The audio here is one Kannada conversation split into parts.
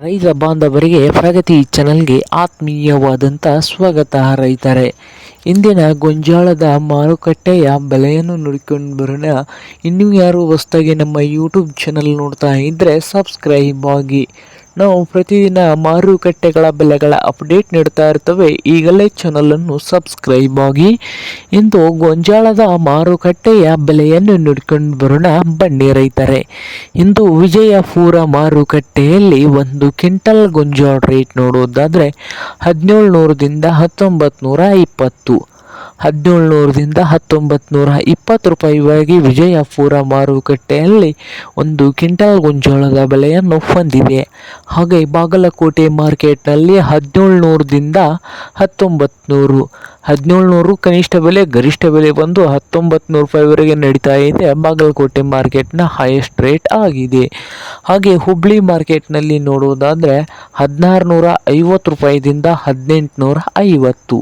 ರೈತ ಬಾಂಧವರಿಗೆ ಪ್ರಗತಿ ಚಾನಲ್ಗೆ ಆತ್ಮೀಯವಾದಂಥ ಸ್ವಾಗತ. ರೈತರೇ, ಇಂದಿನ ಗೊಂಜಾಳದ ಮಾರುಕಟ್ಟೆಯ ಬೆಲೆಯನ್ನು ನೋಡಿಕೊಂಡು ಬರೋಣ. ಇನ್ನೂ ಯಾರು ಹೊಸದಾಗಿ ನಮ್ಮ ಯೂಟ್ಯೂಬ್ ಚಾನಲ್ ನೋಡ್ತಾ ಇದ್ದರೆ ಸಬ್ಸ್ಕ್ರೈಬ್ ಆಗಿ. ನಾವು ಪ್ರತಿದಿನ ಮಾರುಕಟ್ಟೆಗಳ ಬೆಲೆಗಳ ಅಪ್ಡೇಟ್ ನೀಡ್ತಾ ಇರ್ತವೆ. ಈಗಲೇ ಚಾನಲನ್ನು ಸಬ್ಸ್ಕ್ರೈಬ್ ಆಗಿ. ಇಂದು ಗೊಂಜಾಳದ ಮಾರುಕಟ್ಟೆಯ ಬೆಲೆಯನ್ನು ನೋಡಿಕೊಂಡು ಬರೋಣ ಬನ್ನಿ ರೈತರೇ. ಇಂದು ವಿಜಯಪುರ ಮಾರುಕಟ್ಟೆಯಲ್ಲಿ ಒಂದು ಕ್ವಿಂಟಲ್ ಗೊಂಜಾಳ ರೇಟ್ ನೋಡೋದಾದರೆ 1700ದಿಂದ 1920, 1700ದಿಂದ 1920 ರೂಪಾಯಿವರೆಗೆ ವಿಜಯಪುರ ಮಾರುಕಟ್ಟೆಯಲ್ಲಿ ಒಂದು ಕ್ವಿಂಟಲ್ ಗೊಂಜಾಳದ ಬೆಲೆಯನ್ನು ಹೊಂದಿದೆ. ಹಾಗೆ ಬಾಗಲಕೋಟೆ ಮಾರ್ಕೆಟ್ನಲ್ಲಿ 1700ದಿಂದ 1900, 1700 ಕನಿಷ್ಠ ಬೆಲೆ, ಗರಿಷ್ಠ ಬೆಲೆ ಬಂದು 1900 ರೂಪಾಯಿವರೆಗೆ ನಡೀತಾ ಇದೆ. ಬಾಗಲಕೋಟೆ ಮಾರ್ಕೆಟ್ನ ಹೈಯೆಸ್ಟ್ ರೇಟ್ ಆಗಿದೆ. ಹಾಗೆ ಹುಬ್ಳಿ ಮಾರ್ಕೆಟ್ನಲ್ಲಿ ನೋಡುವುದಾದರೆ 1650 ರೂಪಾಯಿದಿಂದ 1850,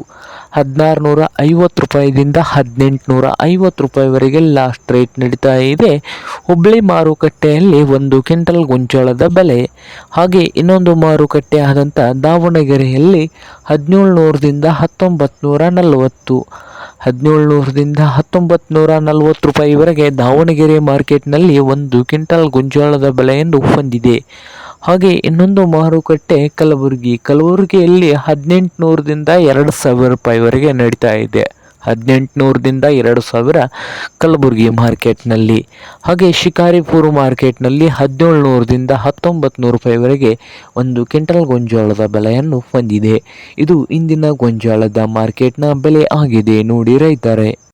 1650 ರೂಪಾಯಿದಿಂದ 1850 ರೂಪಾಯಿವರೆಗೆ ಲಾಸ್ಟ್ ರೇಟ್ ನಡೀತಾ ಇದೆ ಹುಬ್ಳಿ ಮಾರುಕಟ್ಟೆಯಲ್ಲಿ ಒಂದು ಕ್ವಿಂಟಲ್ ಗೊಂಜಾಳದ ಬೆಲೆ. ಹಾಗೆ ಇನ್ನೊಂದು ಮಾರುಕಟ್ಟೆ ಆದಂಥ ದಾವಣಗೆರೆಯಲ್ಲಿ 1700ದಿಂದ 1940, 1700ರಿಂದ 1940 ರೂಪಾಯಿವರೆಗೆ ದಾವಣಗೆರೆ ಮಾರ್ಕೆಟ್ನಲ್ಲಿ ಒಂದು ಕ್ವಿಂಟಲ್ ಗೊಂಜಾಳದ ಬೆಲೆಯನ್ನು ಹೊಂದಿದೆ. ಹಾಗೆ ಇನ್ನೊಂದು ಮಾರುಕಟ್ಟೆ ಕಲಬುರಗಿಯಲ್ಲಿ 1800ದಿಂದ 2000 ರೂಪಾಯಿವರೆಗೆ ನಡೀತಾ ಇದೆ. 1800ದಿಂದ 2000 ಕಲಬುರಗಿ ಮಾರ್ಕೆಟ್ನಲ್ಲಿ. ಹಾಗೆ ಶಿಕಾರಿಪುರ ಮಾರ್ಕೆಟ್ನಲ್ಲಿ 1700ದಿಂದ 1900 ರೂಪಾಯಿವರೆಗೆ ಒಂದು ಕ್ವಿಂಟಲ್ ಗೊಂಜಾಳದ ಬೆಲೆಯನ್ನು ಹೊಂದಿದೆ. ಇದು ಇಂದಿನ ಗೊಂಜಾಳದ ಮಾರ್ಕೆಟ್ನ ಬೆಲೆ ಆಗಿದೆ ನೋಡಿ ರೈತರೇ.